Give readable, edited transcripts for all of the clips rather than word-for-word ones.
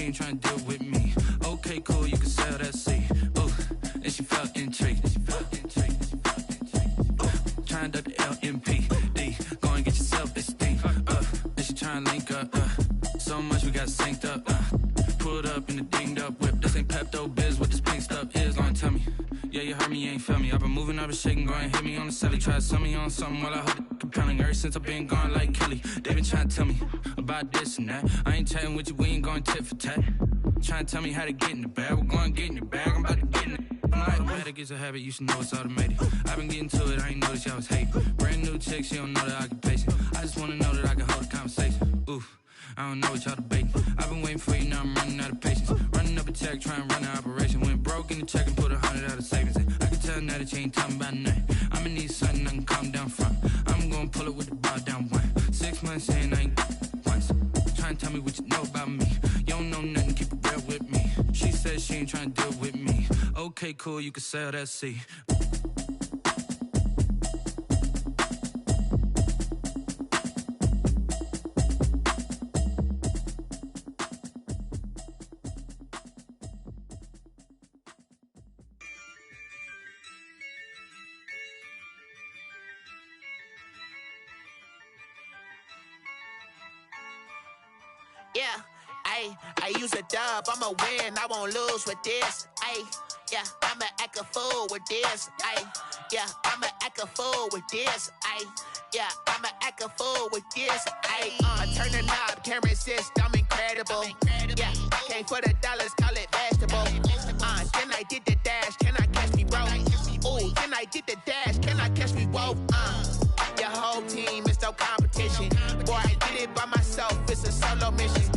ain't trying to deal with me. Okay, cool, you can sell that seat. Ooh, and she felt intrigued. Trying to duck the LMP. Go and get your self-esteem. And she trying to link up. So much we got synced up. Pulled up in the dinged up whip. This ain't Pepto Biz, what this pink stuff is. Long tell me. Yeah, you heard me, you ain't feel me. I've been moving, I've been shaking, go and hit me on the celly. Try to sell me on something while I hold it compelling. Ever since I've been gone like Kelly, they been trying to tell me about this and that. I ain't chatting with you, we ain't going tit for tat. Trying to tell me how to get in the bag. We're going to get in the bag, I'm about to get in it. I'm like, automatic is a habit, you should know it's automated. I've been getting to it, I ain't noticed y'all was hating. Brand new chick, she don't know the occupation. I just wanna know that I can hold a conversation. Oof, I don't know what y'all debating. I've been waiting for you, now I'm running out of patience. Running up a check, trying to run an operation. Went broke in the check and put 100 out of savings in. I can tell now that you ain't talking about nothing. I'ma need something I can calm down from. I'm gonna pull it with the bar down one. 6 months saying I ain't once. Trying to tell me what you know about me. You don't know nothing, keep it real with me. She said she ain't trying to deal with me. Okay, cool, you can sell that seat. Yeah, I use a dub, I'ma win, I won't lose with this. Yeah, I'ma act a fool with this. Yeah, I'ma act a fool with this. Yeah, I'ma act a fool with this. I turn the knob, can't resist, I'm incredible. Yeah, came for the dollars, call it vegetable. Then I did the dash, can I catch me, bro? Ooh, then I did the dash, can I catch me, whoa? Your whole team is no competition. Boy, I did it by myself, it's a solo mission.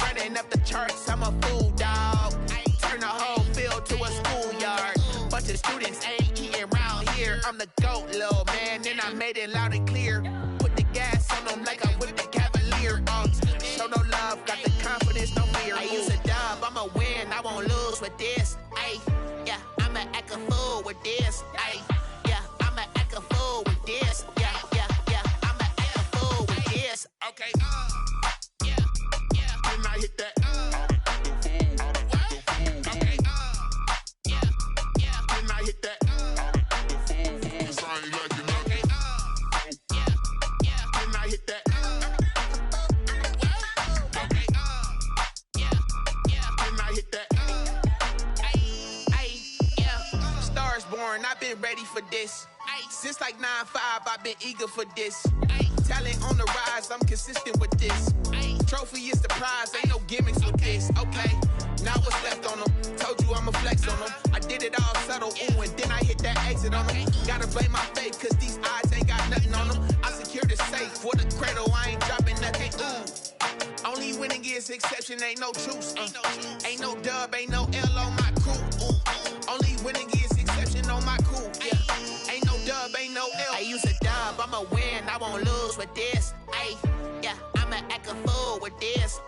Running up the charts, I'm a fool, dog. Turn the whole field to a schoolyard. Bunch of students ain't eating round here. I'm the GOAT, little man, and I made it loud and clear. Put the gas on them like I'm with the Cavalier. Show no love, got the confidence, no fear. I use a dub, I'ma win, I won't lose with this. Yeah, I'ma act a fool with this. Yeah, I'ma act a fool with this. Yeah, I'ma act a fool with this. Okay. Yeah. Then I hit that. Okay. Yeah. Then I hit that. Cause I ain't like it. Okay. Yeah. Then I hit that. Okay. Yeah. Then I hit that. Yeah. Stars born, I've been ready for this. Since like 9-5, I've been eager for this. Talent on the rise, I'm consistent with this. Trophy is the prize, ain't no gimmicks with this. Okay, now what's left on them? Told you I'ma flex on them. I did it all subtle, ooh, and then I hit that exit on them. Gotta blame my faith, cause these odds ain't got nothing on them. I secured the safe for the cradle, I ain't dropping nothing, ooh. Only winning is exception, ain't no truce. Ain't no dub, ain't no L on my crew. Only winning is exception on my crew. Yeah, ain't no dub, ain't no L. I use a dub, I'ma win, I won't lose with this. Yeah, I'ma act a fool with this.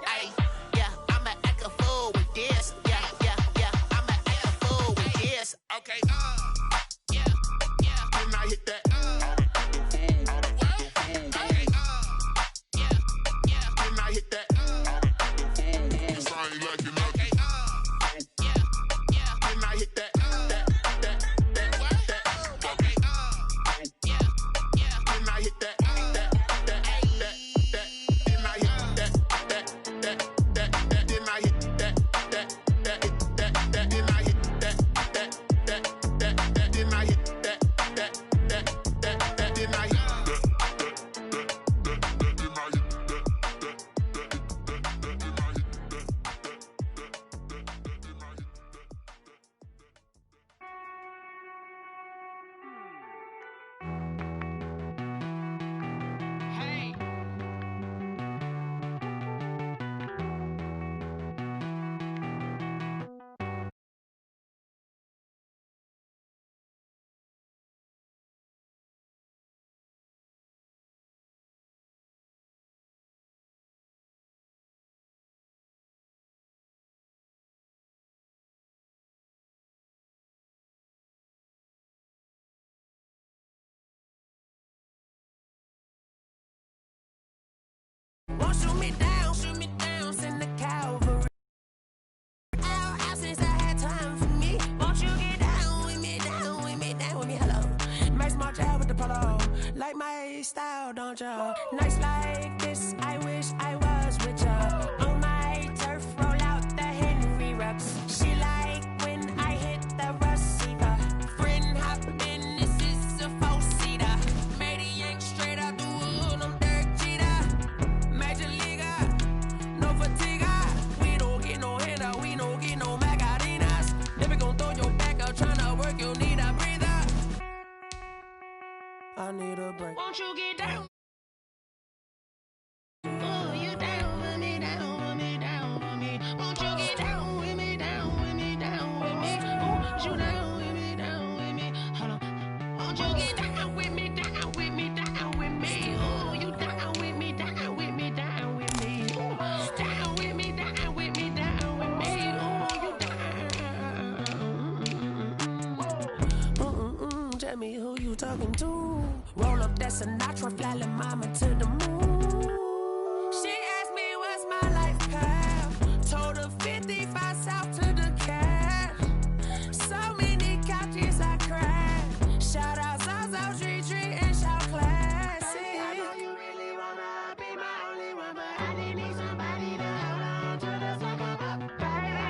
Yeah, I'ma act a fool with this. Yeah, I'ma act a fool with this. Okay. Yeah. Then I hit that. Okay. Yeah. Then I hit that. Cause I ain't like it. Okay. Yeah. Then I hit that. Okay. Yeah. Then I hit that. like my style, don't ya? Nights like this, I wish I was with ya. On my turf, roll out the Henry Rux. She like when I hit the receiver. Friend hop in, this is a four-seater. Matey yank straight out the wood, I'm Derek Jeter. Major leaguer, no fatigue. We don't get no handout, we don't get no Macarinas. Never gon' throw your back up, tryna work, you need a breather. I need a break. Won't you get down? Oh, you down with me, down with me, down with me. Won't you get down with me, down with me, down with me? Oh, you down with me, down with me. Hold on. Won't you get down with me, down with me, down with me? Oh, you down with me, down with me, down with me. Oh, down with me, down with me, down with me. Oh, you down. Tell me who you talking to. Roll up that Sinatra, fly la mama to the moon. She asked me what's my life path. Told her 55 south to the cash. So many couches I crashed. Shout out Zazo, Tree, and shout classic. I know you really wanna be my only one, but I didn't need somebody to hold on to the second up. I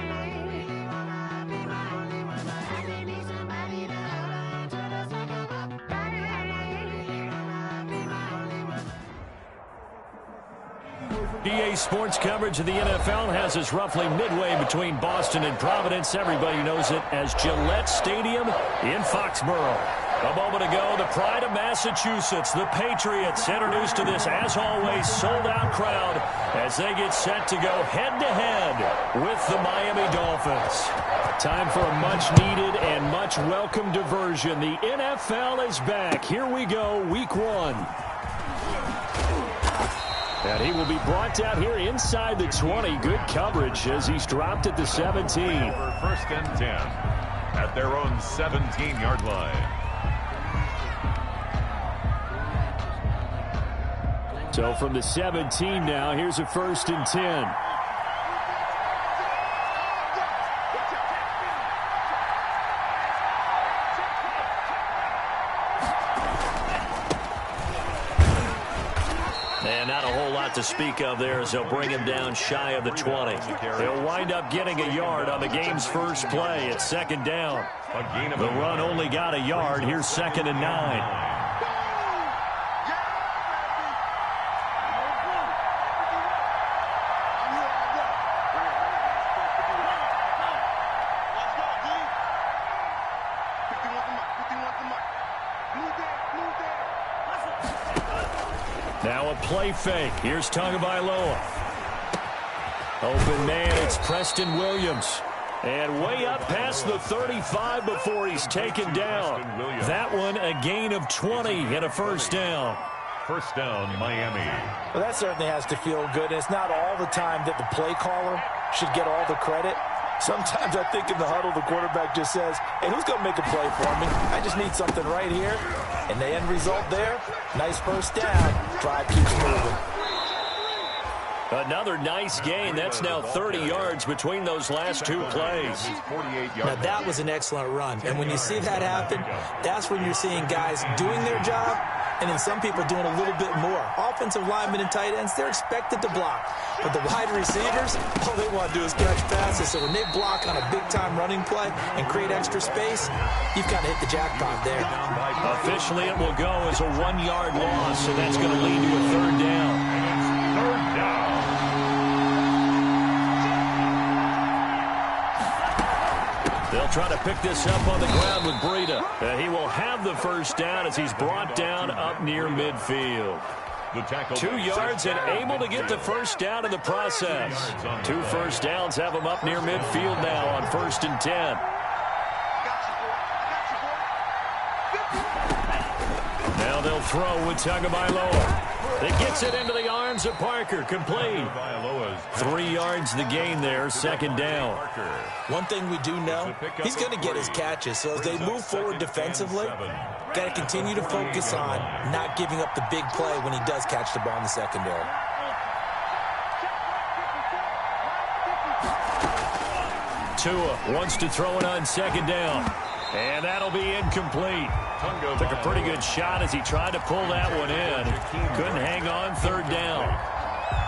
know you really wanna be my only one, but I didn't need somebody to hold on to the second up. EA Sports coverage of the NFL has us roughly midway between Boston and Providence. Everybody knows it as Gillette Stadium in Foxborough. A moment ago, the pride of Massachusetts, the Patriots, introduced to this, as always, sold-out crowd as they get set to go head-to-head with the Miami Dolphins. Time for a much-needed and much-welcome diversion. The NFL is back. Here we go, Week 1. And he will be brought down here inside the 20. Good coverage as he's dropped at the 17. For first and 10 at their own 17-yard line. So from the 17 now, here's a first and 10. And not a whole lot to speak of there as they'll bring him down shy of the 20. He'll wind up getting a yard on the game's first play at second down. The run only got a yard. Here's 2nd and 9. Now a play fake. Here's Tagovailoa. Open man, it's Preston Williams. And way up past the 35 before he's taken down. That one a gain of 20 and a first down. First down, Miami. Well, that certainly has to feel good. It's not all the time that the play caller should get all the credit. Sometimes I think in the huddle, the quarterback just says, hey, who's going to make a play for me? I just need something right here. And the end result there, nice first down. Drive keeps moving. Another nice gain. That's now 30 yards between those last two plays. Now, that was an excellent run. And when you see that happen, that's when you're seeing guys doing their job and then some people doing a little bit more. Offensive linemen and tight ends, they're expected to block. But the wide receivers, all they want to do is catch passes. So when they block on a big-time running play and create extra space, you've kind of hit the jackpot there. Officially, it will go as a 1-yard loss, so that's going to lead to a third down. Third down. They'll try to pick this up on the ground with Breida. He will have the first down as he's brought down up near midfield. 2 yards and able to get the first down in the process. 2 first downs have him up near midfield now on 1st and 10. Now they'll throw with Tagovailoa. It gets it into the arms of Parker. Complete. 3 yards the gain there, 2nd down. One thing we do know, he's going to get his catches. So as they move forward defensively, got to continue to focus on not giving up the big play when he does catch the ball in the secondary. Tua wants to throw it on 2nd down. And that'll be incomplete. Took a pretty good shot as he tried to pull that one in. Couldn't hang on, third down.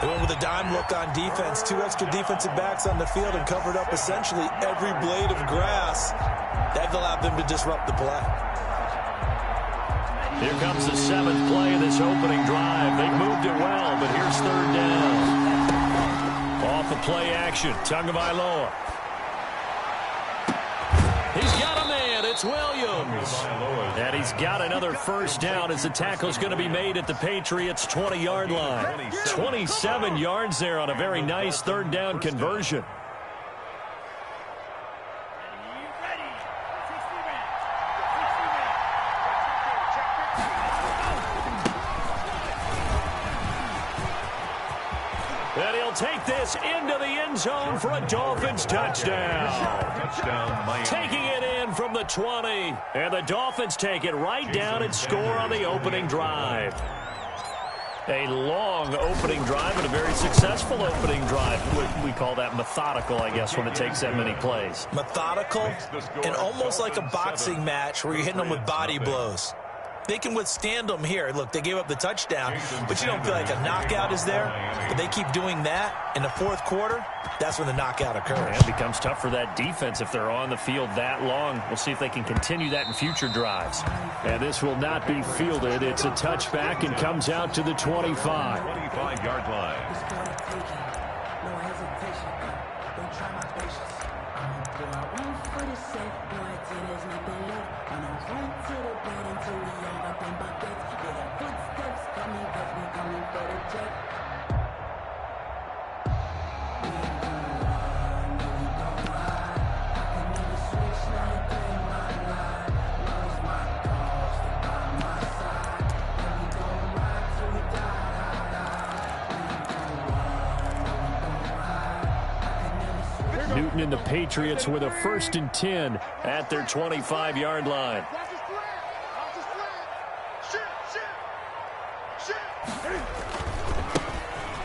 They went with a dime look on defense. 2 extra defensive backs on the field and covered up essentially every blade of grass. That allowed them to disrupt the play. Here comes the 7th play of this opening drive. They moved it well, but here's third down. Off the play action, Tagovailoa. He's got a man. It's Williams. And he's got another first down as the tackle's going to be made at the Patriots' 20-yard line. 27 yards there on a very nice third down conversion. And he'll take this into the end zone for a Dolphins touchdown. Taking it in from the 20. And the Dolphins take it right down and score on the opening drive. A long opening drive and a very successful opening drive. We call that methodical, I guess, when it takes that many plays. Methodical and almost like a boxing match where you're hitting them with body blows. They can withstand them here. Look, they gave up the touchdown, but you don't feel like a knockout is there. But they keep doing that in the fourth quarter. That's when the knockout occurs. And it becomes tough for that defense if they're on the field that long. We'll see if they can continue that in future drives. And this will not be fielded. It's a touchback and comes out to the 25. 25-yard line. Newton and the Patriots with a 1st and 10 at their 25-yard line.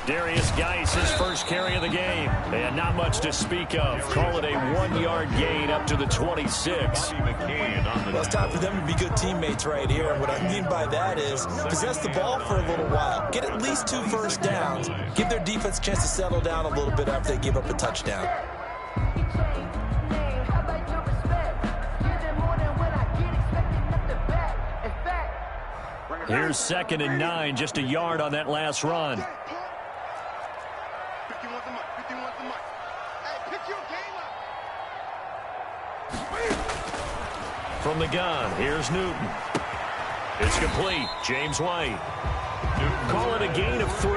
Darius Geis, his first carry of the game. And not much to speak of. Call it a 1-yard gain up to the 26. Well, it's time for them to be good teammates right here. And what I mean by that is possess the ball for a little while. Get at least 2 first downs. Give their defense a chance to settle down a little bit after they give up a touchdown. Here's 2nd and 9, just a yard on that last run. From the gun, here's Newton. It's complete. James White. Call it a gain of 3,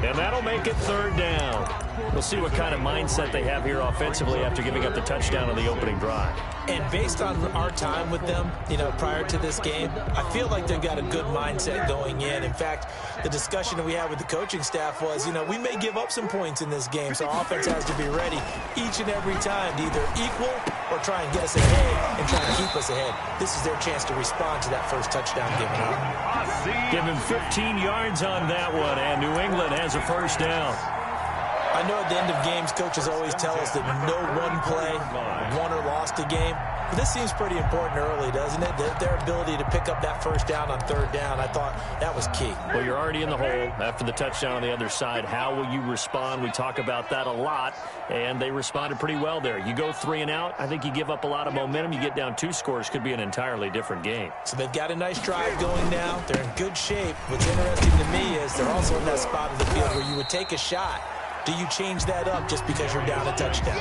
and that'll make it third down. We'll see what kind of mindset they have here offensively after giving up the touchdown on the opening drive. And based on our time with them, prior to this game, I feel like they've got a good mindset going in. In fact, the discussion that we had with the coaching staff was, we may give up some points in this game, so our offense has to be ready each and every time to either equal or try and get us ahead and try to keep us ahead. This is their chance to respond to that first touchdown given up. Give him 15 yards on that one, and New England has a first down. I know at the end of games, coaches always tell us that no one play won or lost a game. But this seems pretty important early, doesn't it? Their ability to pick up that first down on third down, I thought that was key. Well, you're already in the hole after the touchdown on the other side. How will you respond? We talk about that a lot, and they responded pretty well there. You go 3 and out, I think you give up a lot of momentum. You get down 2 scores, could be an entirely different game. So they've got a nice drive going now. They're in good shape. What's interesting to me is they're also in that spot of the field where you would take a shot. Do you change that up just because you're down a touchdown?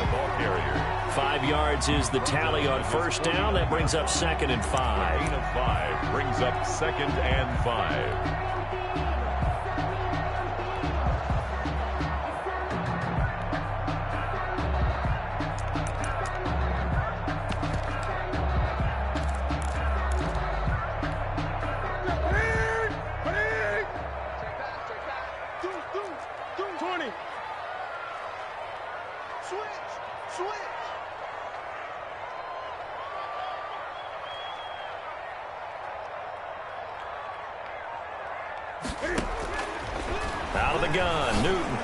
5 yards is the tally on first down. That brings up 2nd and 5. Gain of 5 brings up 2nd and 5. Out of the gun, Newton.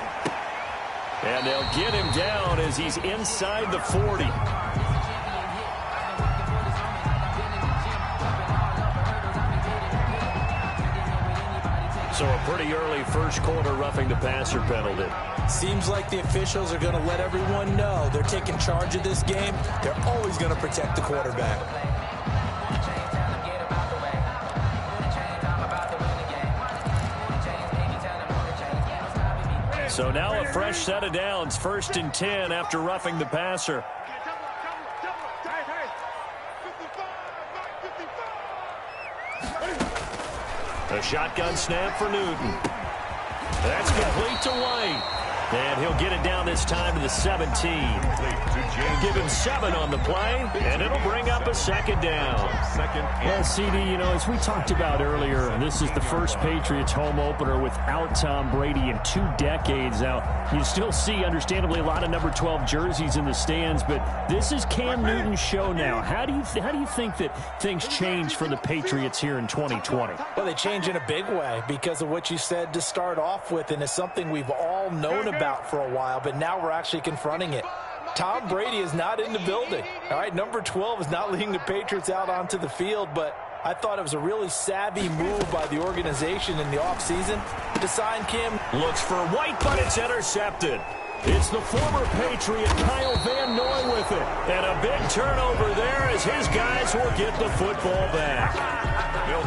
And they'll get him down as he's inside the 40. So a pretty early first quarter roughing the passer penalty. Seems like the officials are going to let everyone know they're taking charge of this game. They're always going to protect the quarterback. So now a fresh set of downs, 1st and 10 after roughing the passer. A shotgun snap for Newton. That's complete to White. And he'll get it down this time to the 17. Give him 7 on the play, and it'll bring up a 2nd down. Well, CD, you know, as we talked about earlier, this is the first Patriots home opener without Tom Brady in 2 decades. Now, you still see, understandably, a lot of number 12 jerseys in the stands, but this is Cam Newton's show now. How do you think that things change for the Patriots here in 2020? Well, they change in a big way because of what you said to start off with, and it's something we've all known about for a while, but now we're actually confronting it. Tom Brady is not in the building. All right, number 12 is not leading the Patriots out onto the field, but I thought it was a really savvy move by the organization in the offseason to sign Cam. Looks for White, but it's intercepted. It's the former Patriot Kyle Van Noy with it. And a big turnover there as his guys will get the football back.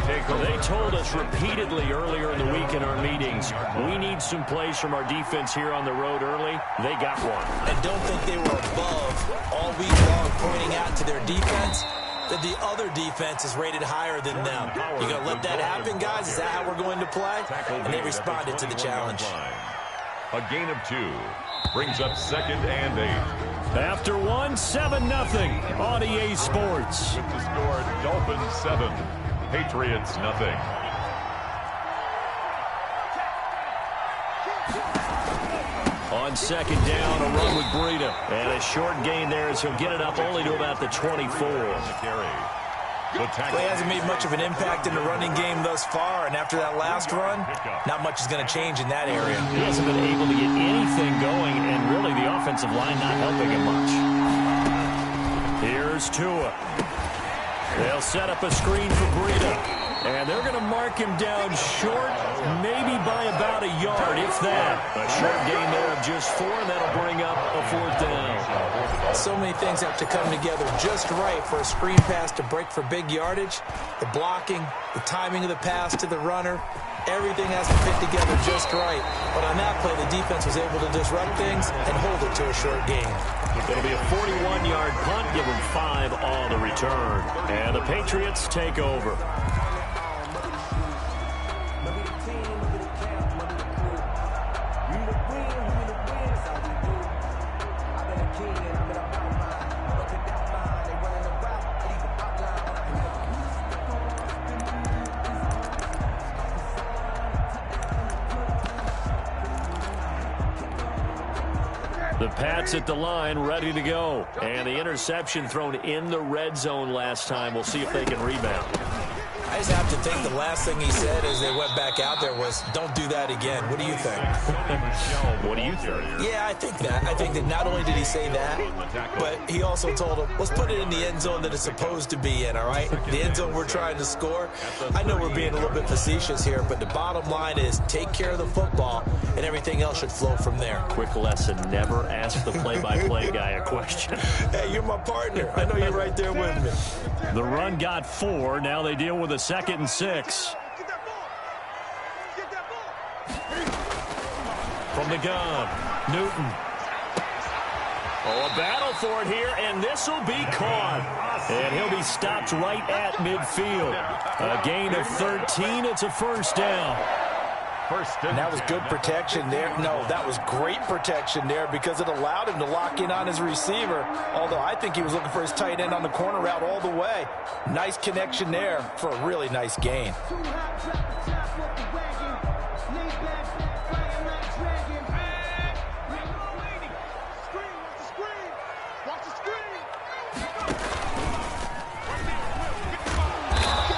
They told us repeatedly earlier in the week in our meetings, we need some plays from our defense here on the road early. They got one. I don't think they were above all week long pointing out to their defense that the other defense is rated higher than them. You going to let that happen, guys? Is that how we're going to play? And they responded to the challenge. A gain of 2 brings up 2nd and 8. After 1, 7-0 on EA Sports. With the score, Dolphins 7, Patriots 0. On 2nd down, a run with Breida. And a short gain there as he'll get it up only to about the 24. Well, he hasn't made much of an impact in the running game thus far, and after that last run, not much is going to change in that area. He hasn't been able to get anything going, and really the offensive line not helping him much. Here's Tua. They'll set up a screen for Breida, and they're going to mark him down short, maybe by about a yard, if that. A short gain there of just 4, and that'll bring up a 4th down. So many things have to come together just right for a screen pass to break for big yardage. The blocking, the timing of the pass to the runner, everything has to fit together just right. But on that play, the defense was able to disrupt things and hold it to a short gain. It'll be a 41-yard punt, give them 5 on the return. And the Patriots take over. The Pats at the line, ready to go. And the interception thrown in the red zone last time. We'll see if they can rebound. I just have to think the last thing he said as they went back out there was, don't do that again. What do you think? What do you think? Yeah, I think that. I think that not only did he say that, but he also told him, let's put it in the end zone that it's supposed to be in, all right? The end zone we're trying to score. I know we're being a little bit facetious here, but the bottom line is take care of the football, and everything else should flow from there. Quick lesson, never ask the play-by-play guy a question. Hey, you're my partner. I know you're right there with me. The run got 4. Now they deal with a 2nd and 6. From the gun, Newton. Oh, a battle for it here, and this will be caught. And he'll be stopped right at midfield. A gain of 13. It's a 1st down. And that was good protection there. No, that was great protection there because it allowed him to lock in on his receiver, although I think he was looking for his tight end on the corner route all the way. Nice connection there for a really nice gain.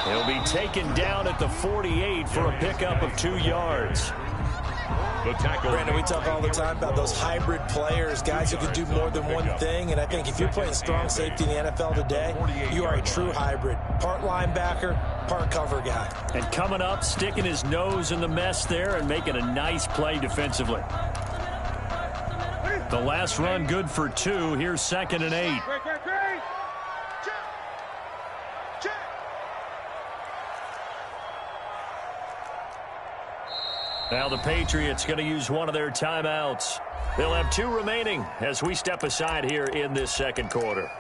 He'll be taken down at the 48 for a pickup of 2 yards. The tackle. Brandon, we talk all the time about those hybrid players, guys who can do more than one thing, and I think if you're playing strong safety in the NFL today, you are a true hybrid. Part linebacker, part cover guy. And coming up, sticking his nose in the mess there and making a nice play defensively. The last run good for 2. Here's 2nd and 8. Now the Patriots going to use one of their timeouts. They'll have 2 remaining as we step aside here in this second quarter.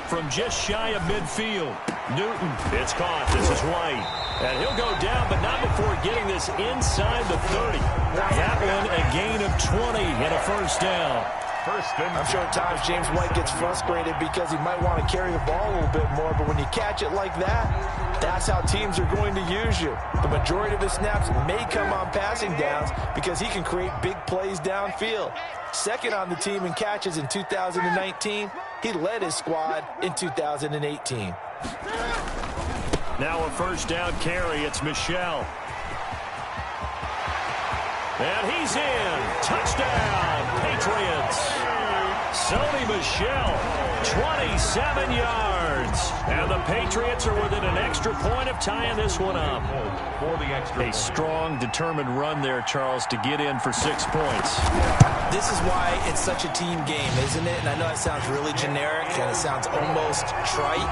From just shy of midfield, Newton, it's caught. This is White. And he'll go down, but not before getting this inside the 30. That one a gain of 20 and a first down. I'm sure at times James White gets frustrated because he might want to carry the ball a little bit more, but when you catch it like that, that's how teams are going to use you. The majority of his snaps may come on passing downs because he can create big plays downfield. Second on the team in catches in 2019. He led his squad in 2018. Now a first down carry. It's Michel. And he's in. Touchdown, Patriots. Sony Michel, 27 yards. And the Patriots are within an extra point of tying this one up. A strong, determined run there, Charles, to get in for 6 points. This is why it's such a team game, isn't it? And I know it sounds really generic and it sounds almost trite,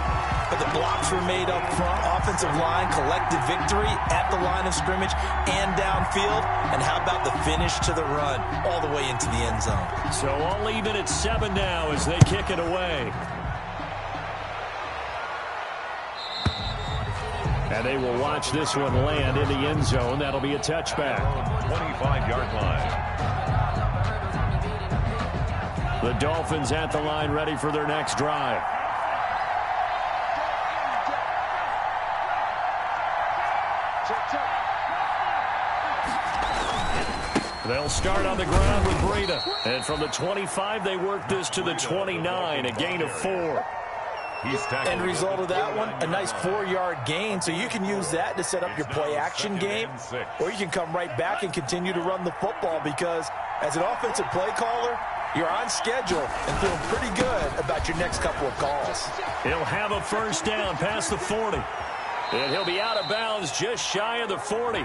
but the blocks were made up front, offensive line, collective victory at the line of scrimmage and downfield. And how about the finish to the run all the way into the end zone? So all even at 7 now as they kick it away. And they will watch this one land in the end zone. That'll be a touchback. 25-yard line. The Dolphins at the line ready for their next drive. They'll start on the ground with Breida. And from the 25, they work this to the 29, a gain of 4. End result of that one, a nice 4-yard gain. So you can use that to set up your play-action game, or you can come right back and continue to run the football because as an offensive play caller, you're on schedule and feeling pretty good about your next couple of calls. He'll have a first down past the 40. And he'll be out of bounds just shy of the 40.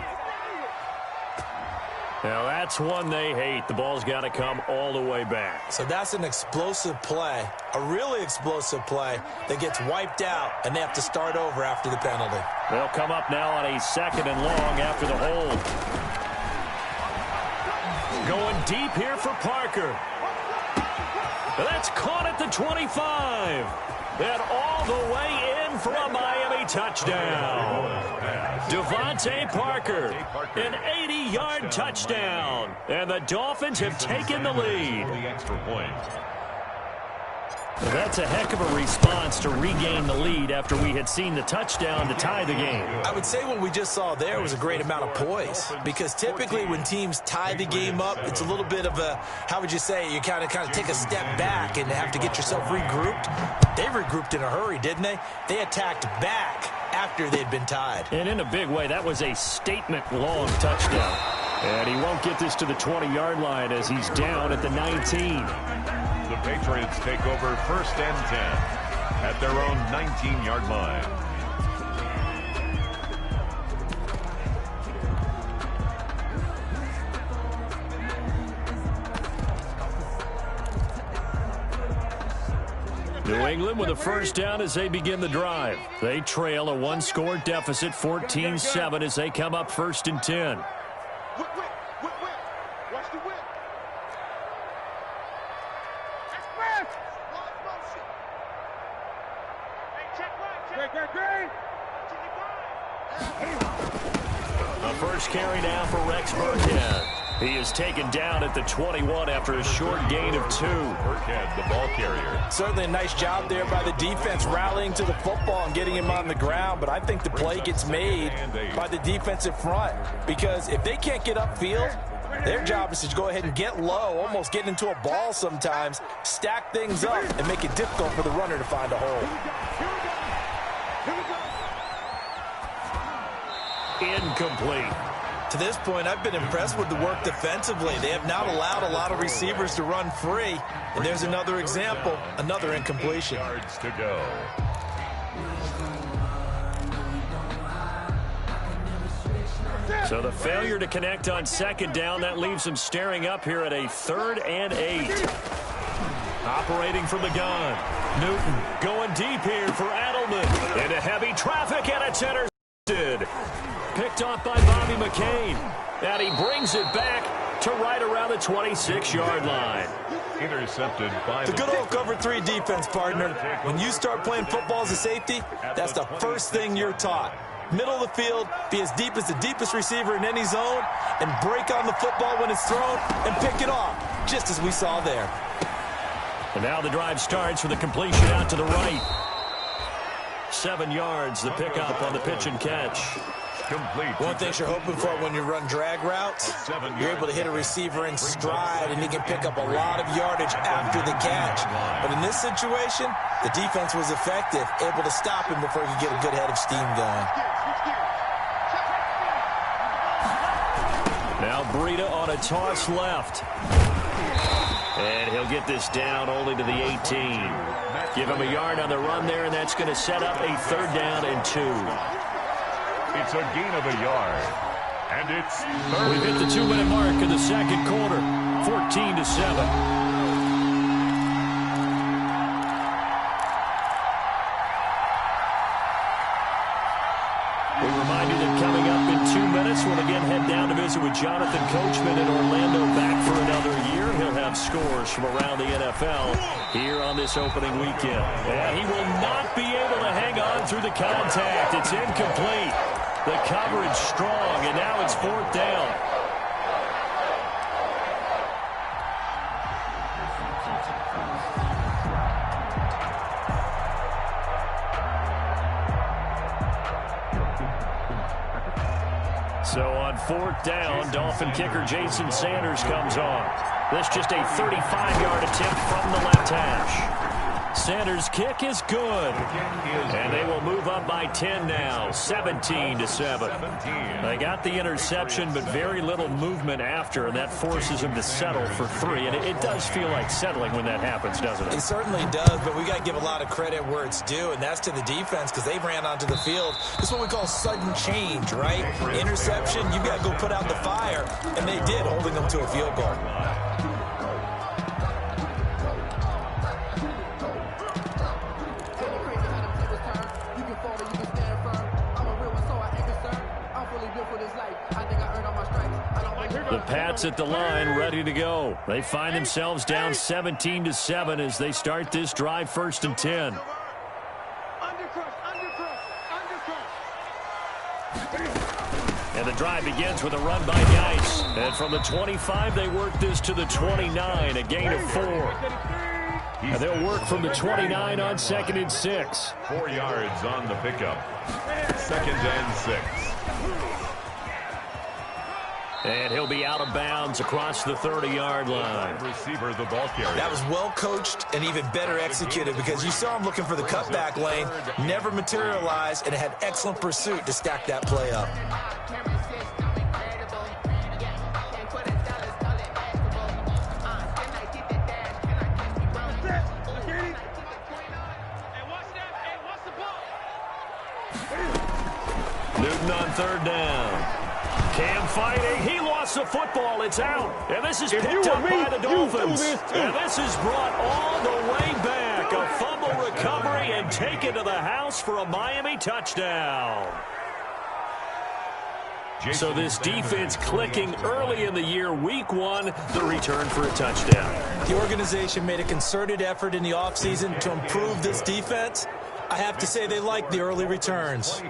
Now, that's one they hate. The ball's got to come all the way back. So that's an explosive play, a really explosive play that gets wiped out, and they have to start over after the penalty. They'll come up now on a 2nd and long after the hold. Going deep here for Parker. That's caught at the 25. And all the way in for a Miami touchdown. Devontae Parker, an 80-yard touchdown. And the Dolphins have taken the lead. That's a heck of a response to regain the lead after we had seen the touchdown to tie the game. I would say what we just saw there was a great amount of poise, because typically when teams tie the game up, it's a little bit of a, how would you say, you kind of take a step back and have to get yourself regrouped. They regrouped in a hurry, didn't they? They attacked back after they'd been tied. And in a big way, that was a statement-long touchdown. And he won't get this to the 20-yard line as he's down at the 19. The Patriots take over 1st and 10 at their own 19-yard line. New England with a first down as they begin the drive. They trail a 1-score deficit, 14-7, as they come up 1st and 10. The first carry now for Rex Burkhead. He is taken down at the 21 after a short gain of 2. Burkhead, the ball carrier. Certainly a nice job there by the defense rallying to the football and getting him on the ground, but I think the play gets made by the defensive front because if they can't get upfield, their job is to go ahead and get low, almost get into a ball sometimes, stack things up, and make it difficult for the runner to find a hole. Incomplete. To this point, I've been impressed with the work defensively. They have not allowed a lot of receivers to run free. And there's another example, another incompletion. Yards to go. So the failure to connect on second down, that leaves him staring up here at a 3rd and 8. Operating from the gun. Newton going deep here for Edelman. Into heavy traffic, and it's intercepted. Picked off by Bobby McCain. And he brings it back to right around the 26-yard line. Intercepted by the good old cover 3 defense, partner. When you start playing football as a safety, that's the first thing you're taught. Middle of the field, be as deep as the deepest receiver in any zone, and break on the football when it's thrown and pick it off, just as we saw there. And now the drive starts with a completion out to the right. 7 yards, the pickup on the pitch and catch. Complete. One thing you're hoping for when you run drag routes, you're able to hit a receiver in stride and he can pick up a lot of yardage after the catch. But in this situation, the defense was effective, able to stop him before he could get a good head of steam going. Now Breida on a toss left. And he'll get this down only to the 18. Give him a yard on the run there, and that's going to set up a 3rd down and 2. It's a gain of a yard. And it's third. We've hit the 2-minute mark in the second quarter. 14-7. We remind you that coming up in 2 minutes, we'll again head down to visit with Jonathan Coachman in Orlando, back for another year. He'll have scores from around the NFL here on this opening weekend. And he will not be able to hang on through the contact. It's incomplete. The coverage strong, and now it's 4th down. So on 4th down, Dolphin kicker Jason Sanders comes on. This just a 35-yard attempt from the left hash. Sanders' kick is good. And they will move up by 10 now, 17-7. They got the interception, but very little movement after, and that forces them to settle for 3. And it does feel like settling when that happens, doesn't it? It certainly does, but we got to give a lot of credit where it's due, and that's to the defense because they ran onto the field. This is what we call sudden change, right? Interception, you got to go put out the fire, and they did, holding them to a field goal. The Pats at the line, ready to go. They find themselves down 17-7 as they start this drive, 1st and 10. And the drive begins with a run by Geis. And from the 25, they work this to the 29, a gain of 4. And they'll work from the 29 on 2nd and 6. 4 yards on the pickup. 2nd and 6. And he'll be out of bounds across the 30-yard line. Receiver, the ball carrier. That was well coached and even better executed because you saw him looking for the cutback lane, never materialized, and had excellent pursuit to stack that play up. Newton on 3rd down. Cam fighting. He lost the football. It's out. And this is picked up by the Dolphins. And this is brought all the way back. A fumble recovery and taken to the house for a Miami touchdown. So this defense clicking early in the year, week 1, the return for a touchdown. The organization made a concerted effort in the offseason to improve this defense. I have to say they like the early returns.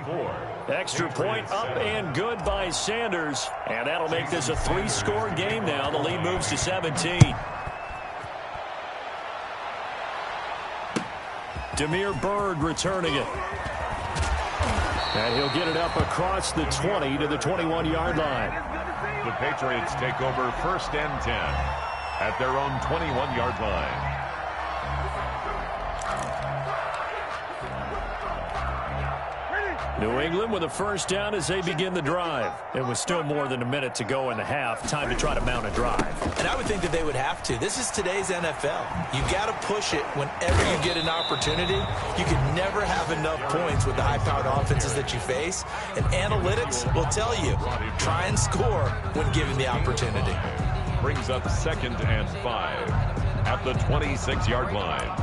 Extra point up and good by Sanders. And that'll make this a 3-score game now. The lead moves to 17. Demir Bird returning it. And he'll get it up across the 20 to the 21-yard line. The Patriots take over 1st and 10 at their own 21-yard line. New England with a first down as they begin the drive. It was still more than a minute to go in the half. Time to try to mount a drive. And I would think that they would have to. This is today's NFL. You got to push it whenever you get an opportunity. You can never have enough points with the high-powered offenses that you face. And analytics will tell you, try and score when given the opportunity. Brings up 2nd and 5 at the 26-yard line.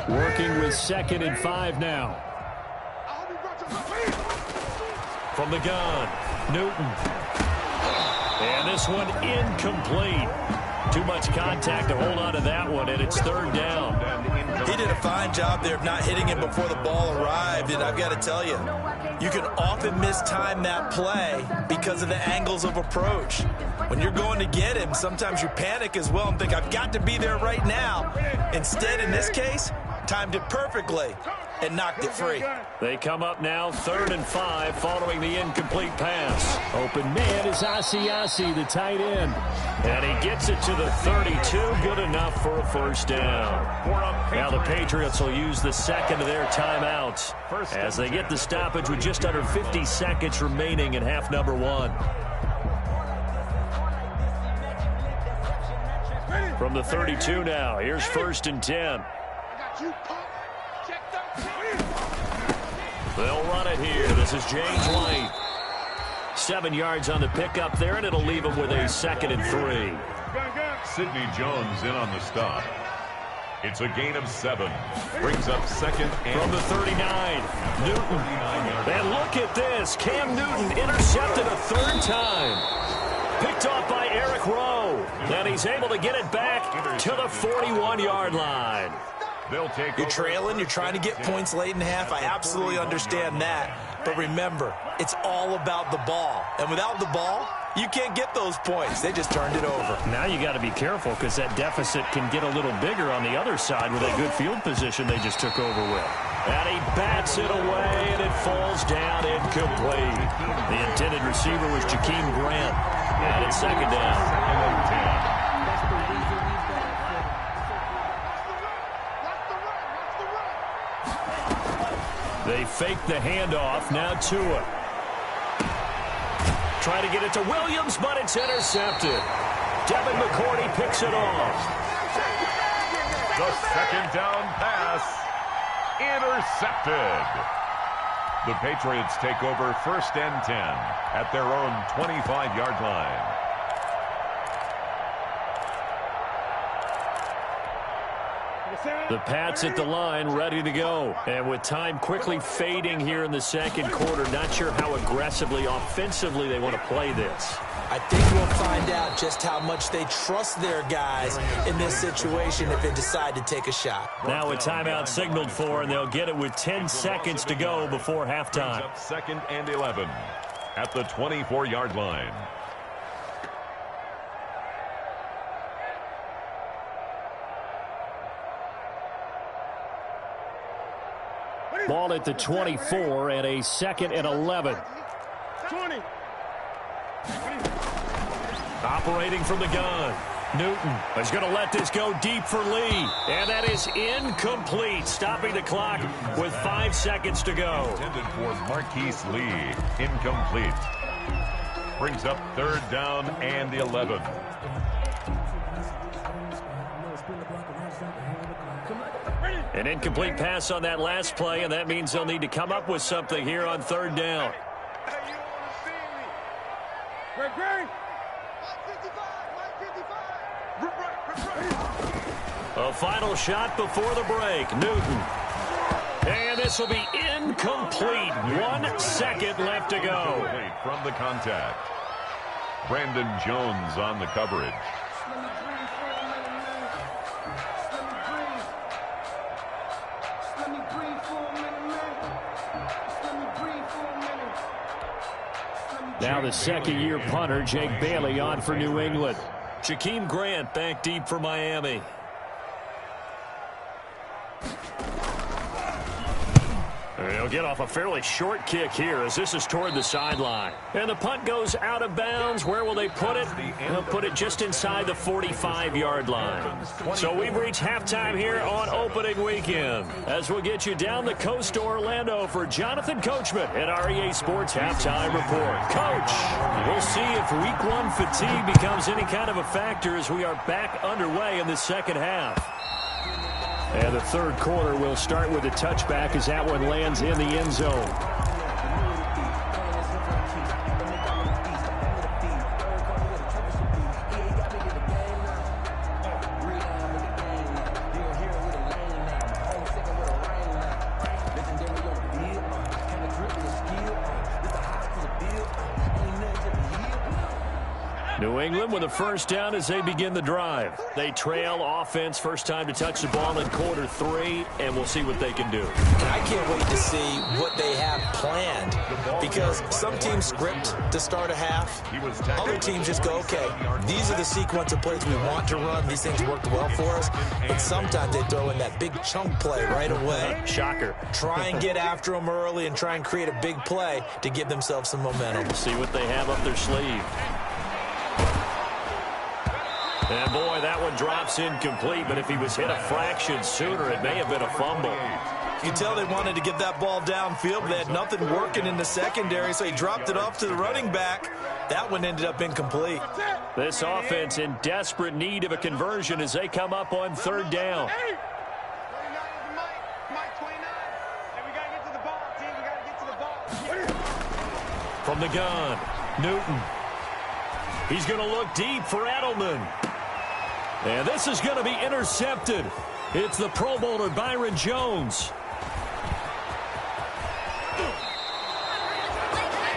Working with 2nd and 5 now. From the gun, Newton. And this one incomplete. Too much contact to hold on to that one, and it's 3rd down. He did a fine job there of not hitting him before the ball arrived, and I've got to tell you, you can often mistime that play because of the angles of approach. When you're going to get him, sometimes you panic as well and think, I've got to be there right now. Instead, in this case, timed it perfectly and knocked it free. They come up now 3rd and 5 following the incomplete pass. Open man is Asiasi, the tight end. And he gets it to the 32. Good enough for a first down. Now the Patriots will use the second of their timeouts as they get the stoppage with just under 50 seconds remaining in half number 1. From the 32 now, here's 1st and 10. They'll run it here. This is James White. 7 yards on the pickup there, and it'll leave him with a 2nd and 3. Sidney Jones in on the stop. It's a gain of 7. Brings up 2nd and... From the 39, Newton. And look at this. Cam Newton intercepted a 3rd time. Picked off by Eric Rowe. And he's able to get it back to the 41-yard line. You're trailing, you're trying to get points late in half. I absolutely understand that. But remember, it's all about the ball. And without the ball, you can't get those points. They just turned it over. Now you got to be careful because that deficit can get a little bigger on the other side with a good field position they just took over with. And he bats it away, and it falls down incomplete. The intended receiver was Jakeem Grant. And it's 2nd down. They fake the handoff, now Tua. Try to get it to Williams, but it's intercepted. Devin McCourty picks it off. The 2nd down pass, intercepted. The Patriots take over 1st and 10 at their own 25-yard line. The Pats at the line, ready to go. And with time quickly fading here in the 2nd quarter, not sure how aggressively, offensively they want to play this. I think we'll find out just how much they trust their guys in this situation if they decide to take a shot. Now a timeout signaled for, and they'll get it with 10 seconds to go before halftime. 2nd and 11 at the 24-yard line. Ball at the 24 and a 2nd and 11. 20. Operating from the gun. Newton is going to let this go deep for Lee. And that is incomplete. Stopping the clock with 5 seconds to go. Intended for Marquise Lee. Incomplete. Brings up 3rd down and 11. An incomplete pass on that last play, and that means they'll need to come up with something here on 3rd down. A final shot before the break. Newton. And this will be incomplete. 1 second left to go. From the contact. Brandon Jones on the coverage. Now the second-year punter, Jake Bailey, on for New England. Jakeem Grant back deep for Miami. He'll get off a fairly short kick here as this is toward the sideline. And the punt goes out of bounds. Where will they put it? They'll put it just inside the 45-yard line. So we've reached halftime here on opening weekend. As we'll get you down the coast to Orlando for Jonathan Coachman at REA Sports Halftime Report. Coach, we'll see if Week 1 fatigue becomes any kind of a factor as we are back underway in the second half. And the third quarter will start with a touchback as that one lands in the end zone. New England with a first down as they begin the drive. They trail offense, first time to touch the ball in quarter 3, and we'll see what they can do. I can't wait to see what they have planned, because some teams script to start a half. Other teams just go, okay, these are the sequence of plays we want to run. These things worked well for us. And sometimes they throw in that big chunk play right away. Shocker. Try and get after them early and try and create a big play to give themselves some momentum. See what they have up their sleeve. And, boy, that one drops incomplete, but if he was hit a fraction sooner, it may have been a fumble. You can tell they wanted to get that ball downfield, but they had nothing working in the secondary, so he dropped it off to the running back. That one ended up incomplete. This offense in desperate need of a conversion as they come up on third down. From the gun, Newton. He's going to look deep for Edelman. And this is going to be intercepted. It's the Pro Bowler Byron Jones.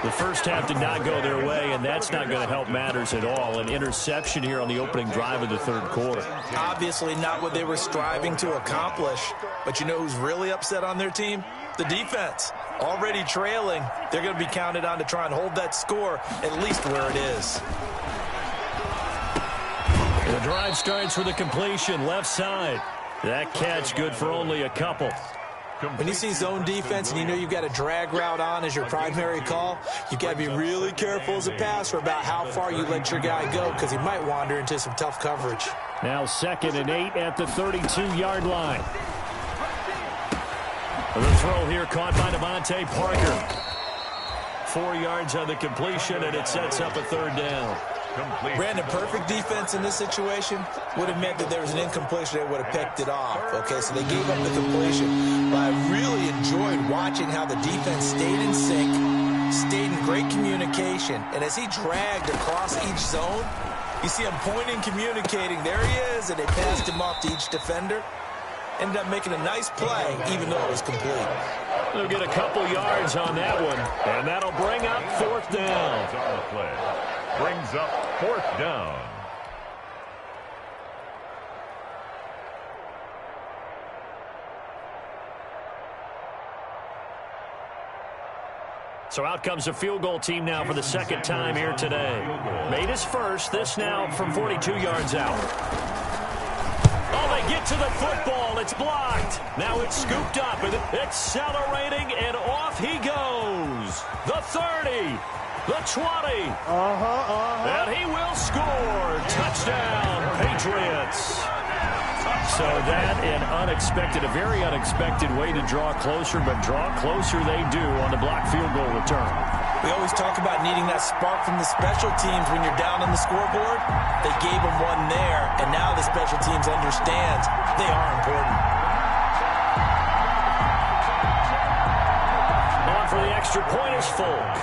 The first half did not go their way, and that's not going to help matters at all. An interception here on the opening drive of the third quarter. Obviously not what they were striving to accomplish. But you know who's really upset on their team? The defense. Already trailing. They're going to be counted on to try and hold that score at least where it is. The drive starts with a completion left side. That catch good for only a couple. When you see zone defense and you know you've got a drag route on as your primary call, you've got to be really careful as a passer about how far you let your guy go, because he might wander into some tough coverage. Now 2nd and 8 at the 32-yard line. The throw here caught by Devontae Parker. 4 yards on the completion, and it sets up a third down. Brandon, perfect defense in this situation would have meant that there was an incompletion that would have picked it off. Okay, so they gave up the completion. But I really enjoyed watching how the defense stayed in sync, stayed in great communication. And as he dragged across each zone, you see him pointing, communicating. There he is, and they passed him off to each defender. Ended up making a nice play, even though it was complete. They'll get a couple yards on that one, and that'll bring up fourth down. Brings up fourth down. So out comes a field goal team now for the second time here today. Made his first, this now from 42 yards out. Oh, they get to the football. It's blocked. Now it's scooped up and accelerating, and off he goes. The 30. The 20. And he will score. Touchdown, Patriots. So that a very unexpected way to draw closer, but draw closer they do on the blocked field goal return. We always talk about needing that spark from the special teams when you're down on the scoreboard. They gave them one there, and now the special teams understands they are important. On for the extra point is Folk.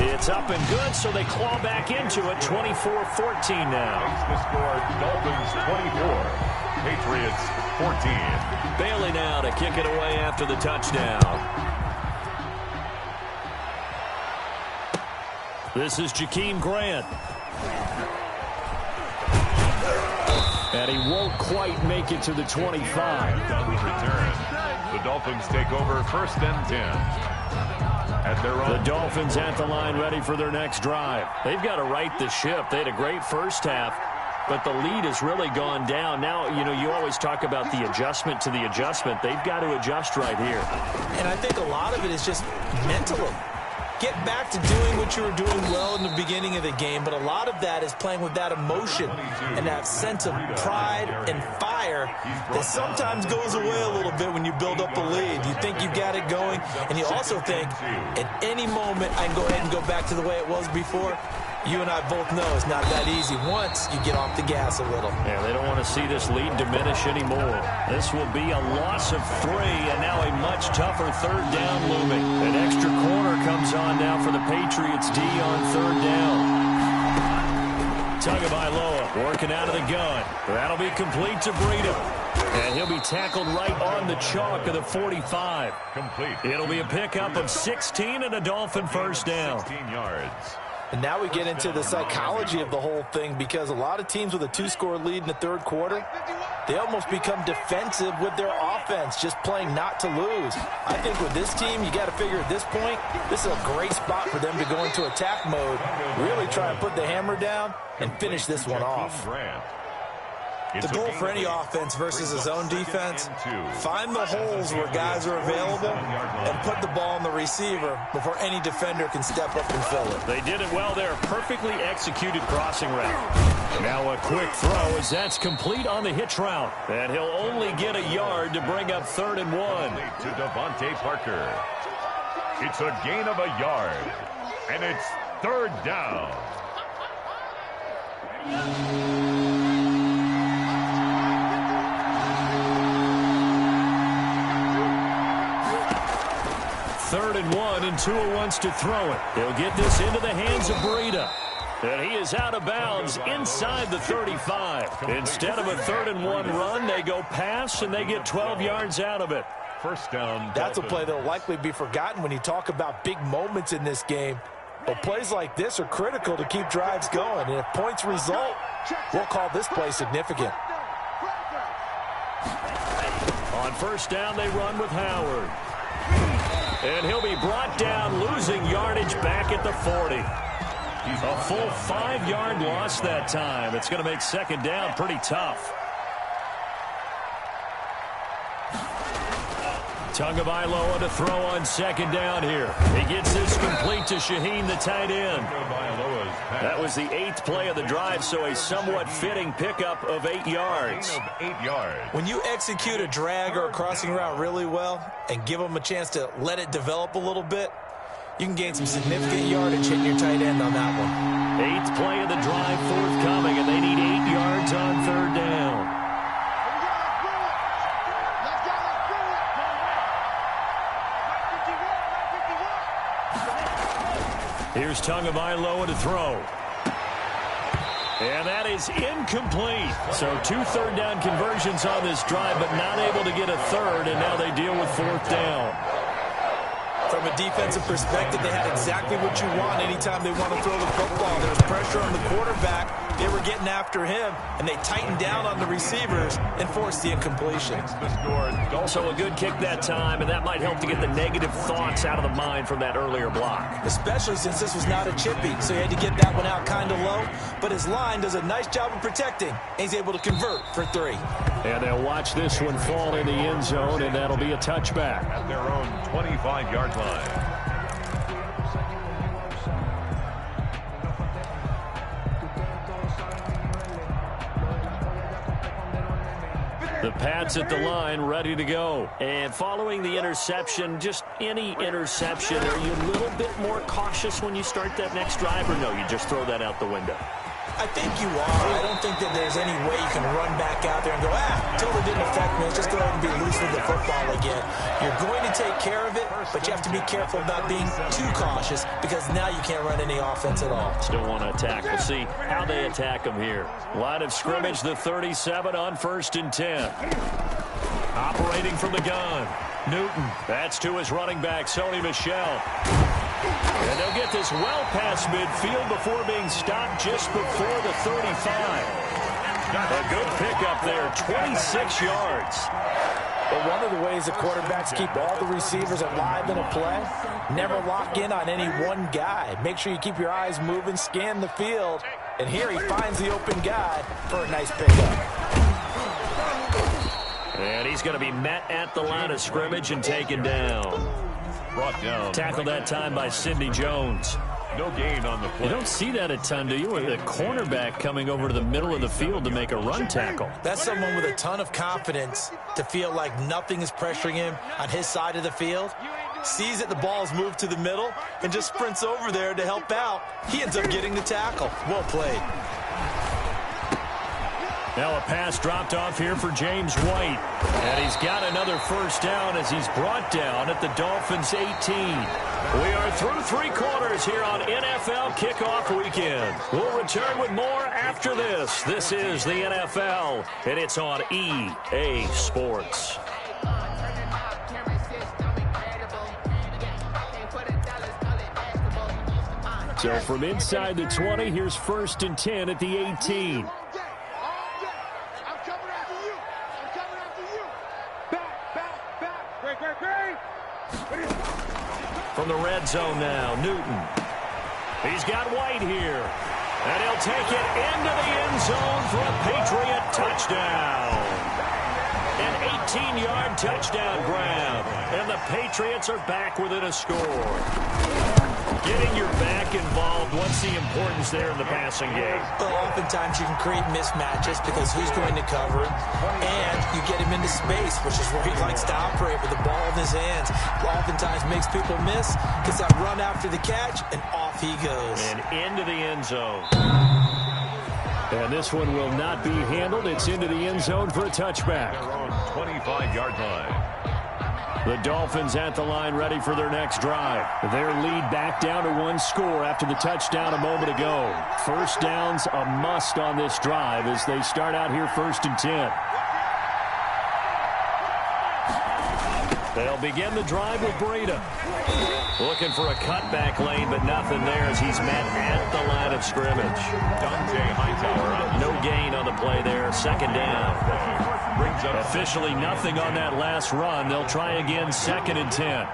It's up and good, so they claw back into it, 24-14 now. Makes the score Dolphins 24, Patriots 14. Bailey now to kick it away after the touchdown. This is Jakeem Grant. And he won't quite make it to the 25. On the return, the Dolphins take over 1st and 10. At their own. The Dolphins at the line ready for their next drive. They've got to right the ship. They had a great first half, but the lead has really gone down. Now, you know, you always talk about the adjustment to the adjustment. They've got to adjust right here. And I think a lot of it is just mentally. Get back to doing what you were doing well in the beginning of the game, but a lot of that is playing with that emotion and that sense of pride and fire that sometimes goes away a little bit when you build up a lead. You think you've got it going, and you also think at any moment I can go ahead and go back to the way it was before. You and I both know it's not that easy once you get off the gas a little. Yeah, they don't want to see this lead diminish anymore. This will be a loss of 3, and now a much tougher 3rd down looming. An extra corner comes on now for the Patriots D on 3rd down. Tagovailoa working out of the gun. That'll be complete to Breida. And he'll be tackled right on the chalk of the 45. Complete. It'll be a pickup of 16 and a Dolphin 1st down. 16 yards. And now we get into the psychology of the whole thing, because a lot of teams with a 2-score lead in the 3rd quarter, they almost become defensive with their offense, just playing not to lose. I think with this team, you got to figure at this point, this is a great spot for them to go into attack mode, really try and put the hammer down and finish this one off. It's The goal for any offense versus a zone defense, find the holes where guys are available and put the ball on the receiver before any defender can step up and fill it. They did it well there. Perfectly executed crossing route. Now a quick throw as that's complete on the hitch route. And he'll only get a yard to bring up 3rd and 1. To Devontae Parker. It's a gain of a yard. And it's 3rd down. Third and 1, and Tua wants to throw it. He'll get this into the hands of Breida. And he is out of bounds inside the 35. Instead of a 3rd and 1 run, they go pass, and they get 12 yards out of it. 1st down. That's a play that will likely be forgotten when you talk about big moments in this game. But plays like this are critical to keep drives going. And if points result, we'll call this play significant. On 1st down, they run with Howard. And he'll be brought down, losing yardage back at the 40. A full 5-yard loss that time. It's going to make 2nd down pretty tough. Tagovailoa to throw on 2nd down here. He gets this complete to Shaheen, the tight end. That was the 8th play of the drive, so a somewhat fitting pickup of 8 yards. 8 yards. When you execute a drag or a crossing route really well and give them a chance to let it develop a little bit, you can gain some significant yardage hitting your tight end on that one. 8th play of the drive forthcoming, and they need 8 yards on 3rd down. Here's Tagovailoa to throw. And that is incomplete. So 2 3rd down conversions on this drive, but not able to get a 3rd, and now they deal with 4th down. From a defensive perspective, they had exactly what you want anytime they want to throw the football. There was pressure on the quarterback. They were getting after him, and they tightened down on the receivers and forced the incompletion. Also a good kick that time, and that might help to get the negative thoughts out of the mind from that earlier block. Especially since this was not a chippy, so he had to get that one out kind of low. But his line does a nice job of protecting, and he's able to convert for 3. And they'll watch this one fall in the end zone, and that'll be a touchback. At their own 25-yard line. The Pats at the line, ready to go. And following the interception, just any interception, are you a little bit more cautious when you start that next drive, or no, you just throw that out the window? I think you are. I don't think that there's any way you can run back out there and go, totally didn't affect man, just go ahead and be loose with the football again. You're going to take care of it, but you have to be careful about being too cautious because now you can't run any offense at all. Still want to attack. We'll see how they attack them here. Line of scrimmage, the 37 on 1st and 10. Operating from the gun. Newton. That's to his running back, Sony Michel. And they'll get this well past midfield before being stopped just before the 35. A good pickup there, 26 yards. But one of the ways that quarterbacks keep all the receivers alive in a play, never lock in on any one guy. Make sure you keep your eyes moving, scan the field. And here he finds the open guy for a nice pickup. And he's going to be met at the line of scrimmage and taken down. Brought down. Tackled that time by Sidney Jones. No gain on the play. You don't see that a ton, do you? With a cornerback coming over to the middle of the field to make a run tackle. That's someone with a ton of confidence to feel like nothing is pressuring him on his side of the field. Sees that the ball's moved to the middle and just sprints over there to help out. He ends up getting the tackle. Well played. Now a pass dropped off here for James White. And he's got another first down as he's brought down at the Dolphins' 18. We are through 3 quarters here on NFL Kickoff Weekend. We'll return with more after this. This is the NFL, and it's on EA Sports. So from inside the 20, here's 1st and 10 at the 18. From the red zone now, Newton. He's got White here. And he'll take it into the end zone for a Patriot touchdown. An 18-yard touchdown grab. And the Patriots are back within a score. Getting your back involved, what's the importance there in the passing game? Well, oftentimes you can create mismatches because who's going to cover him, and you get him into space, which is where he likes to operate with the ball in his hands. Oftentimes makes people miss, gets that run after the catch, and off he goes. And into the end zone. And this one will not be handled. It's into the end zone for a touchback. Their own 25-yard line. The Dolphins at the line ready for their next drive. Their lead back down to 1 score after the touchdown a moment ago. First down's a must on this drive as they start out here 1st and 10. They'll begin the drive with Breida. Looking for a cutback lane, but nothing there as he's met at the line of scrimmage. Dante Hightower. No gain on the play there. 2nd down. Brings up officially nothing on that last run. They'll try again 2nd and 10.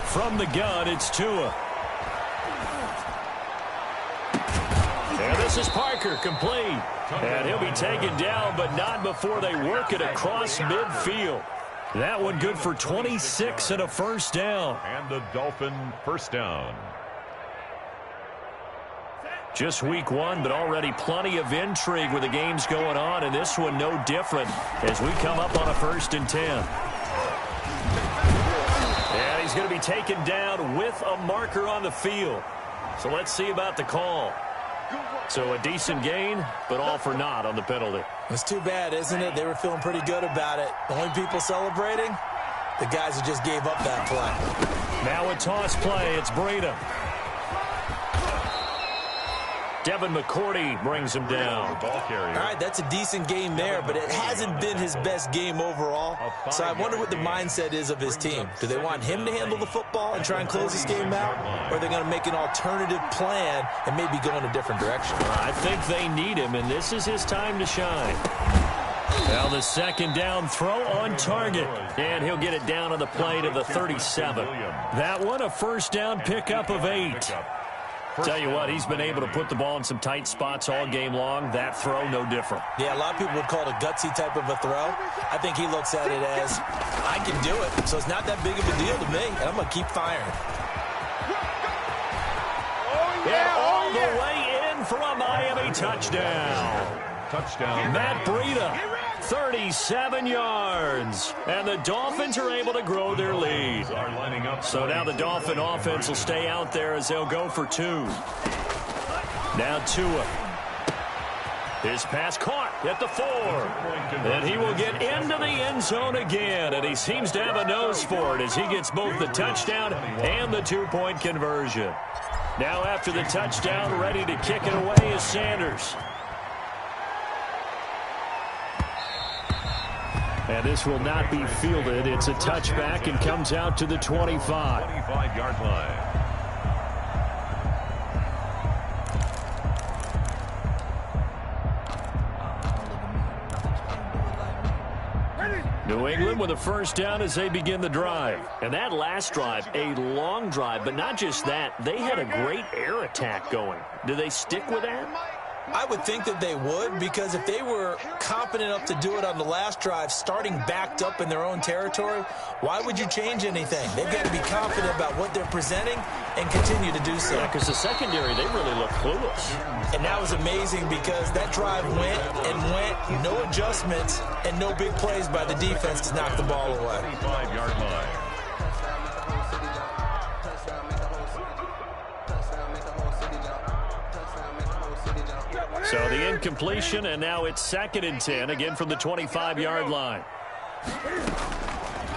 From the gun, it's Tua. And this is Parker, complete. And he'll be taken down, but not before they work it across midfield. That one good for 26 and a first down. And the Dolphin first down. Just week 1, but already plenty of intrigue with the games going on, and this one no different as we come up on a 1st and 10. And he's going to be taken down with a marker on the field. So let's see about the call. So a decent gain, but all for naught on the penalty. It's too bad, isn't it? They were feeling pretty good about it. The only people celebrating, the guys who just gave up that play. Now a toss play. It's Breida. Devin McCourty brings him down. Ball carrier. All right, that's a decent game there, but it hasn't been his best game overall. So I wonder what the mindset is of his team. Do they want him to handle the football and try and close this game out? Or are they going to make an alternative plan and maybe go in a different direction? I think they need him, and this is his time to shine. Now the 2nd down throw on target. And he'll get it down on the play to the 37. That one, a first down pickup of 8. Tell you what, he's been able to put the ball in some tight spots all game long. That throw, no different. Yeah, a lot of people would call it a gutsy type of a throw. I think he looks at it as, I can do it, so it's not that big of a deal to me, and I'm going to keep firing. And all the way in for a Miami touchdown. Touchdown. Matt Breida, 37 yards. And the Dolphins are able to grow their lead. So now the Dolphin offense will stay out there as they'll go for 2. Now Tua. His pass caught at the 4. And he will get into the end zone again. And he seems to have a nose for it as he gets both the touchdown and the 2-point conversion. Now after the touchdown, ready to kick it away is Sanders. And this will not be fielded. It's a touchback and comes out to the 25. 25-yard line. New England with a first down as they begin the drive. And that last drive, a long drive, but not just that. They had a great air attack going. Do they stick with that? I would think that they would, because if they were confident enough to do it on the last drive, starting backed up in their own territory, why would you change anything? They've got to be confident about what they're presenting and continue to do so. Yeah, because the secondary, they really look clueless. And that was amazing because that drive went and went, no adjustments and no big plays by the defense to knock the ball away. 25-yard line. So the incompletion, and now it's 2nd and 10, again from the 25-yard line.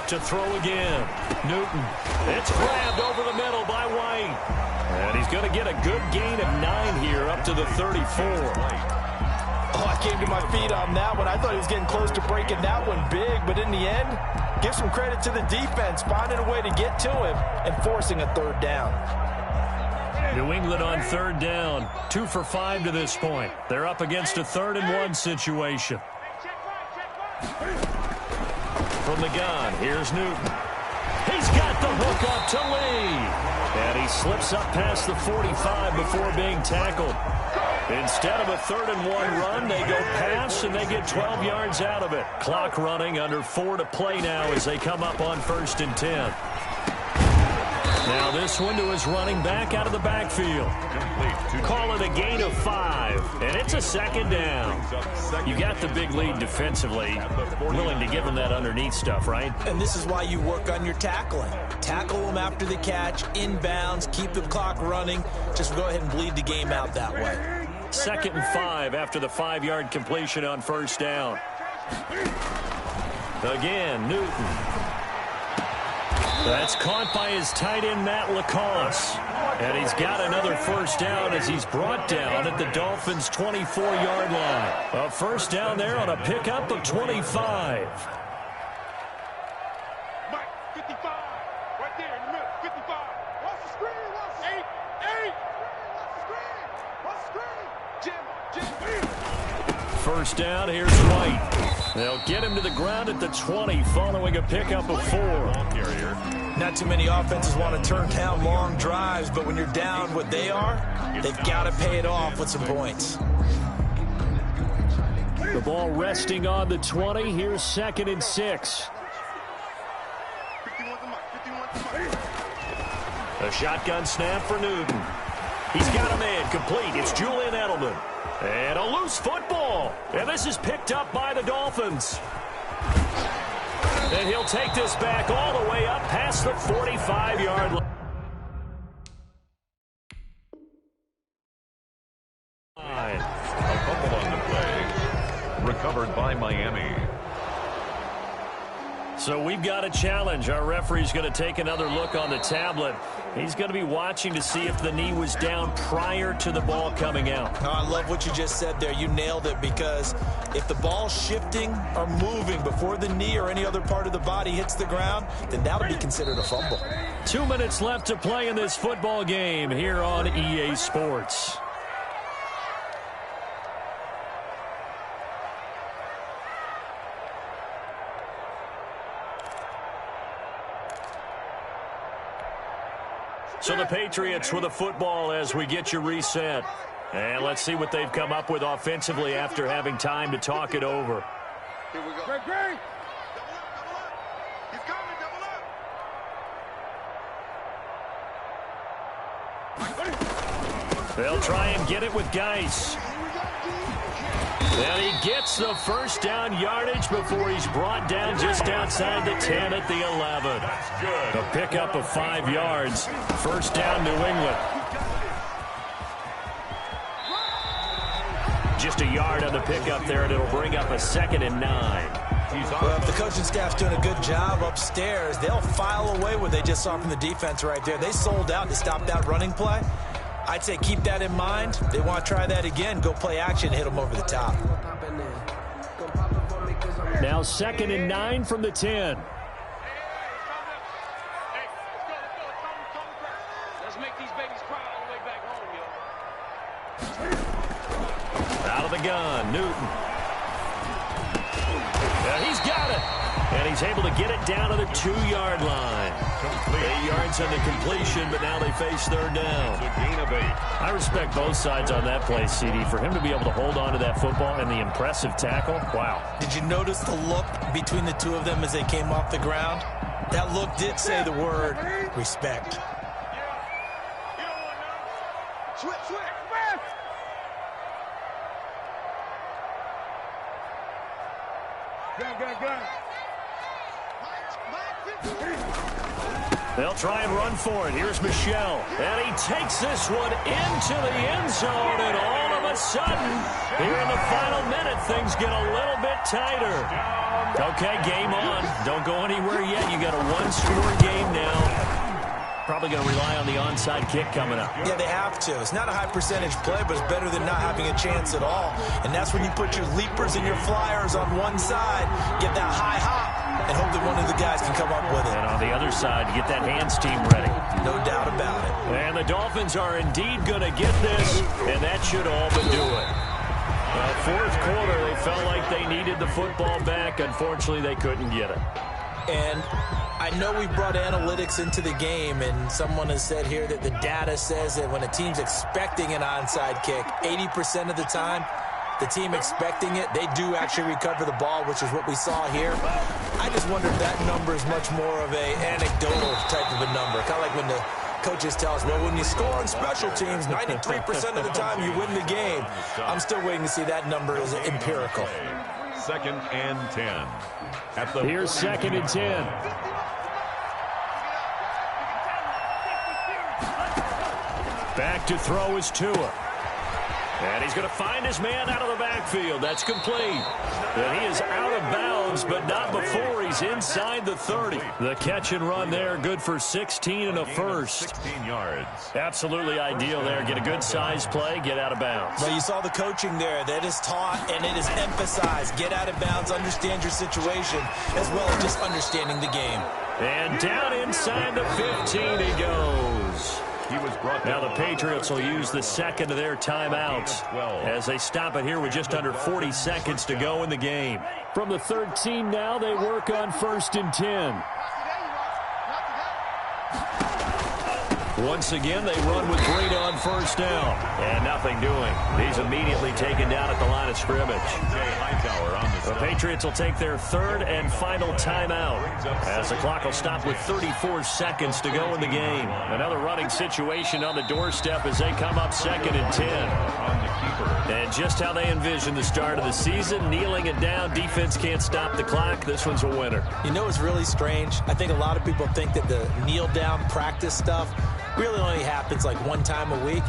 To throw again. Newton. It's grabbed over the middle by White. And he's going to get a good gain of 9 here up to the 34. Oh, I came to my feet on that one. I thought he was getting close to breaking that one big, but in the end, give some credit to the defense, finding a way to get to him and forcing a 3rd down. New England on 3rd down. 2 for 5 to this point. They're up against a 3rd and 1 situation. From the gun, here's Newton. He's got the hook up to Lee. And he slips up past the 45 before being tackled. Instead of a 3rd and 1 run, they go pass, and they get 12 yards out of it. Clock running, under 4 to play now as they come up on 1st and 10. Now this one to his running back out of the backfield. Call it a gain of 5, and it's a 2nd down. You got the big lead defensively. Willing to give him that underneath stuff, right? And this is why you work on your tackling. Tackle them after the catch, inbounds, keep the clock running. Just go ahead and bleed the game out that way. 2nd and 5 after the 5-yard completion on 1st down. Again, Newton. That's caught by his tight end, Matt LaCosse. And he's got another 1st down as he's brought down at the Dolphins' 24-yard line. A 1st down there on a pickup of 25. Mike, 55, right there in the middle, 55. Watch the screen, watch the 8. Watch the screen. Jim. 1st down, here's White. They'll get him to the ground at the 20 following a pickup of 4. Not too many offenses want to turn down long drives, but when you're down what they are, they've got to pay it off with some points. The ball resting on the 20. Here's 2nd and 6. A shotgun snap for Newton. He's got a man complete. It's Julian Edelman. And a loose football. And this is picked up by the Dolphins. And he'll take this back all the way up past the 45-yard line. A fumble on the play. Recovered by Miami. So we've got a challenge. Our referee's going to take another look on the tablet. He's going to be watching to see if the knee was down prior to the ball coming out. Oh, I love what you just said there. You nailed it, because if the ball's shifting or moving before the knee or any other part of the body hits the ground, then that'll be considered a fumble. 2 minutes left to play in this football game here on EA Sports. So the Patriots with a football as we get you reset. And let's see what they've come up with offensively after having time to talk it over. Here we go. Great. Double up. He's coming, double up. They'll try and get it with Geis. And he gets the first down yardage before he's brought down just outside the 10 at the 11. That's good. A pickup of 5 yards. First down, New England. Just a yard on the pickup there, and it'll bring up a 2nd and 9. Well, if the coaching staff's doing a good job upstairs, they'll file away what they just saw from the defense right there. They sold out to stop that running play. I'd say keep that in mind. They want to try that again. Go play action, hit them over the top. Now 2nd and 9 from the 10. Let's make these babies cry all the way back home, yo. Out of the gun, Newton. And he's got it. And he's able to get it down to the 2-yard line. 8 yards on the completion, but now they face 3rd down. It's a gain of 8. I respect both sides on that play, CD. For him to be able to hold on to that football and the impressive tackle, wow. Did you notice the look between the two of them as they came off the ground? That look did say the word respect. You don't want none. Switch. Gun. They'll try and run for it. Here's Michelle. And he takes this one into the end zone. And all of a sudden, here in the final minute, things get a little bit tighter. Okay, game on. Don't go anywhere yet. You got a 1-score game now. Probably going to rely on the onside kick coming up. Yeah, they have to. It's not a high percentage play, but it's better than not having a chance at all. And that's when you put your leapers and your flyers on one side, get that high hop, and hope that one of the guys can come up with it. And on the other side, get that hands team ready. No doubt about it. And the Dolphins are indeed going to get this, and that should all but do it. Well, 4th quarter, they felt like they needed the football back. Unfortunately, they couldn't get it. And I know we brought analytics into the game, and someone has said here that the data says that when a team's expecting an onside kick, 80% of the time, the team expecting it, they do actually recover the ball, which is what we saw here. I just wonder if that number is much more of a anecdotal type of a number, kind of like when the coaches tell us, well, when you score on special teams, 93% of the time you win the game. I'm still waiting to see that number is empirical. 2nd and 10. Here's 2nd and 10. Back to throw is Tua. And he's going to find his man out of the backfield. That's complete. And he is out of bounds, but not before he's inside the 30. The catch and run there, good for 16 and a first. 16 yards. Absolutely ideal there. Get a good size play, get out of bounds. Well, you saw the coaching there. That is taught and it is emphasized. Get out of bounds, understand your situation, as well as just understanding the game. And down inside the 15 he goes. Now the Patriots will use the 2nd of their timeouts as they stop it here with just under 40 seconds to go in the game. From the 13 now, they work on 1st and 10. Once again, they run with Breida on 1st down. And nothing doing. He's immediately taken down at the line of scrimmage. The Patriots will take their 3rd and final timeout as the clock will stop with 34 seconds to go in the game. Another running situation on the doorstep as they come up 2nd and 10. And just how they envision the start of the season, kneeling it down, defense can't stop the clock. This one's a winner. You know what's really strange? I think a lot of people think that the kneel-down practice stuff really only happens like one time a week.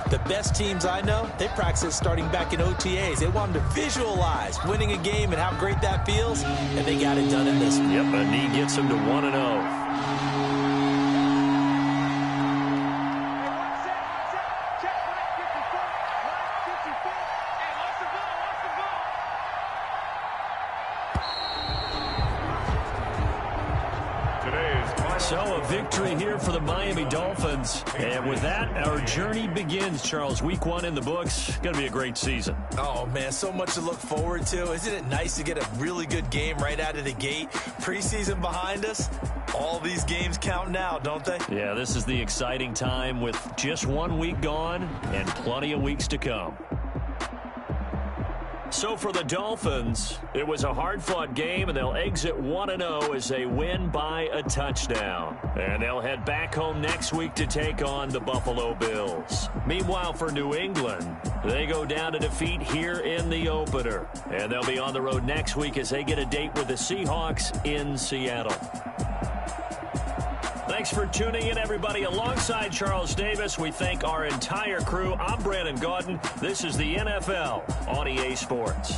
The best teams I know, they practice it starting back in OTAs. They want them to visualize winning a game and how great that feels, and they got it done in this one. Yep, a knee gets them to 1-0. So a victory here for the Miami Dolphins. And with that, our journey begins, Charles. Week 1 in the books. Going to be a great season. Oh, man, so much to look forward to. Isn't it nice to get a really good game right out of the gate? Preseason behind us. All these games count now, don't they? Yeah, this is the exciting time with just 1 week gone and plenty of weeks to come. So for the Dolphins, it was a hard-fought game, and they'll exit 1-0 as they win by a touchdown. And they'll head back home next week to take on the Buffalo Bills. Meanwhile, for New England, they go down to defeat here in the opener. And they'll be on the road next week as they get a date with the Seahawks in Seattle. Thanks for tuning in, everybody. Alongside Charles Davis, we thank our entire crew. I'm Brandon Gaudin. This is the NFL on EA Sports.